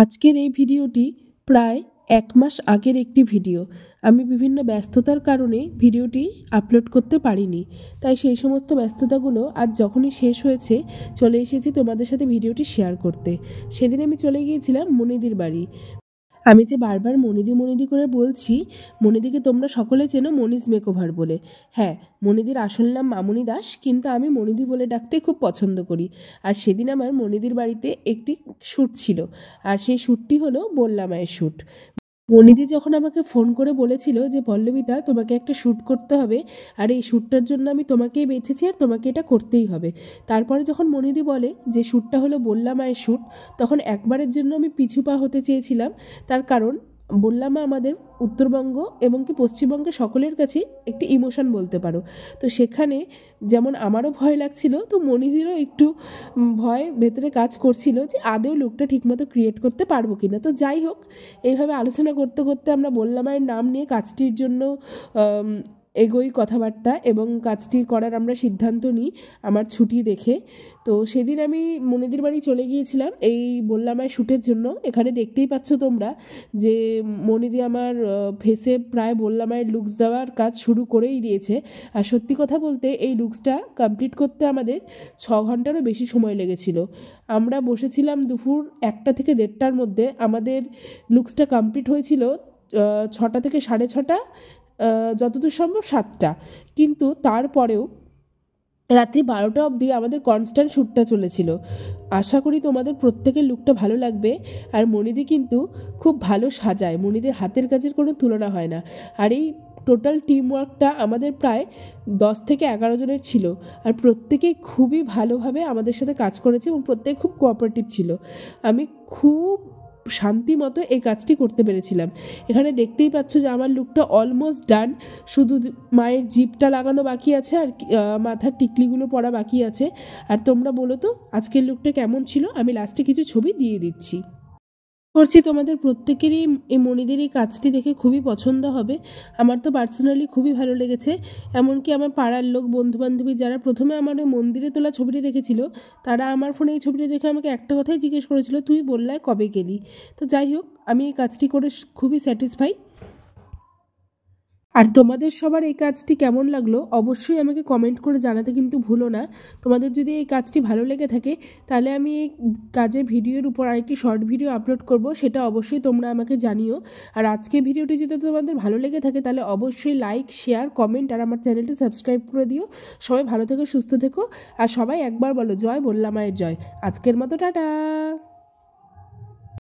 আজকের এই ভিডিওটি প্রায় ১ মাস আগের একটি ভিডিও। আমি বিভিন্ন ব্যস্ততার কারণে ভিডিওটি আপলোড করতে পারিনি, তাই সেই সমস্ত ব্যস্ততাগুলো আজ যখনই শেষ হয়েছে চলে এসেছি তোমাদের সাথে ভিডিওটি শেয়ার করতে। সেদিন আমি চলে গিয়েছিলাম মনিদির বাড়ি। আমি যে বারবার মনিদি করে বলছি, মনিদিকে তোমরা সকলে চেনো মনিজ মেকওভার বলে। হ্যাঁ, মনিদির আসল নাম মামনি দাস, কিন্তু আমি মনিদি বলে ডাকতে খুব পছন্দ করি। আর সেদিন আমার মনিদির বাড়িতে একটি শ্যুট ছিল, আর সেই শ্যুটটি হলো বললা মায়ের শ্যুট। মনিদি যখন আমাকে ফোন করে বলেছিল যে পল্লবিতা, তোমাকে একটা শ্যুট করতে হবে, আর এই শ্যুটটার জন্য আমি তোমাকেই বেছেছি আর তোমাকে এটা করতেই হবে। তারপরে যখন মনিদি বলে যে শ্যুটটা হলো বললা মায়ের শ্যুট, তখন একবারের জন্য আমি পিছু পা হতে চেয়েছিলাম। তার কারণ বললা মা আমাদের উত্তরবঙ্গ এবং কি পশ্চিমবঙ্গে সকলের কাছে একটি ইমোশন বলতে পারো। তো সেখানে যেমন আমারও ভয় লাগছিল, তো মনিদিরও একটু ভয় ভেতরে কাজ করছিল যে আদৌ লুকটা ঠিকমতো ক্রিয়েট করতে পারবো কিনা। তো যাই হোক, এইভাবে আলোচনা করতে করতে আমরা বললা মায়ের নাম নিয়ে কাজটির জন্য এগোই কথাবার্তা, এবং কাজটি করার আমরা সিদ্ধান্ত নিই আমার ছুটি দেখে। তো সেদিন আমি মনিদির বাড়ি চলে গিয়েছিলাম এই বললা মায়ের শ্যুটের জন্য। এখানে দেখতেই পাচ্ছ তোমরা যে মনিদি আমার ফেসে প্রায় বললা মায়ের লুকস দেওয়ার কাজ শুরু করেই দিয়েছে। আর সত্যি কথা বলতে এই লুকসটা কমপ্লিট করতে আমাদের ৬ ঘন্টারও বেশি সময় লেগেছিল। আমরা বসেছিলাম দুপুর ১টা থেকে ১:৩০টার মধ্যে। আমাদের লুকসটা কমপ্লিট হয়েছিল ৬টা থেকে ৬:৩০, যতদূর সম্ভব ৭টা। কিন্তু তারপরেও রাত্রি ১২টা অবধি আমাদের কনস্ট্যান্ট শ্যুটটা চলেছিল। আশা করি তোমাদের প্রত্যেকের লুকটা ভালো লাগবে। আর মনিদি কিন্তু খুব ভালো সাজায়, মনিদের হাতের কাজের কোনো তুলনা হয় না। আর এই টোটাল টিম ওয়ার্কটা আমাদের প্রায় ১০ থেকে ১১ জনের ছিল, আর প্রত্যেকেই খুবই ভালোভাবে আমাদের সাথে কাজ করেছে এবং প্রত্যেকে খুব কোঅপারেটিভ ছিল। আমি খুব শান্তি মতো এই কাজটি করতে পেরেছিলাম। এখানে দেখতেই পাচ্ছ যে আমার লুকটা অলমোস্ট ডান, শুধু মায়ের জিভটা লাগানো বাকি আছে আর মাথার টিকলিগুলো পরা বাকি আছে। আর তোমরা বলো তো আজকের লুকটা কেমন ছিল? আমি লাস্টে কিছু ছবি দিয়ে দিচ্ছি। করছি তোমাদের প্রত্যেকেরই এই মনিদের এই কাজটি দেখে খুবই পছন্দ হবে। আমার তো পার্সোনালি খুবই ভালো লেগেছে। এমনকি আমার পাড়ার লোক, বন্ধুবান্ধবী যারা প্রথমে আমার ওই মন্দিরে তোলা ছবিটি দেখেছিল, তারা আমার ফোনে এই ছবিটি দেখে আমাকে একটা কথাই জিজ্ঞেস করেছিল, তুই বললায় কবে গেলি? তো যাই হোক, আমি এই কাজটি করে খুবই স্যাটিসফাই। আর তোমাদের সবার এই কাজটি কেমন লাগলো অবশ্যই আমাকে কমেন্ট করে জানাতে কিন্তু ভুলো না। তোমাদের যদি এই কাজটি ভালো লেগে থাকে, তাহলে আমি এই কাজের ভিডিওর উপর আরেকটি শর্ট ভিডিও আপলোড করব, সেটা অবশ্যই তোমরা আমাকে জানিও। আর আজকের ভিডিওটি যদি তোমাদের ভালো লেগে থাকে তাহলে অবশ্যই লাইক, শেয়ার, কমেন্ট আর আমার চ্যানেলটি সাবস্ক্রাইব করে দিও। সবাই ভালো থেকো, সুস্থ থেকো, আর সবাই একবার বলো জয় বললা মায়ের জয়। আজকের মতো টাটা।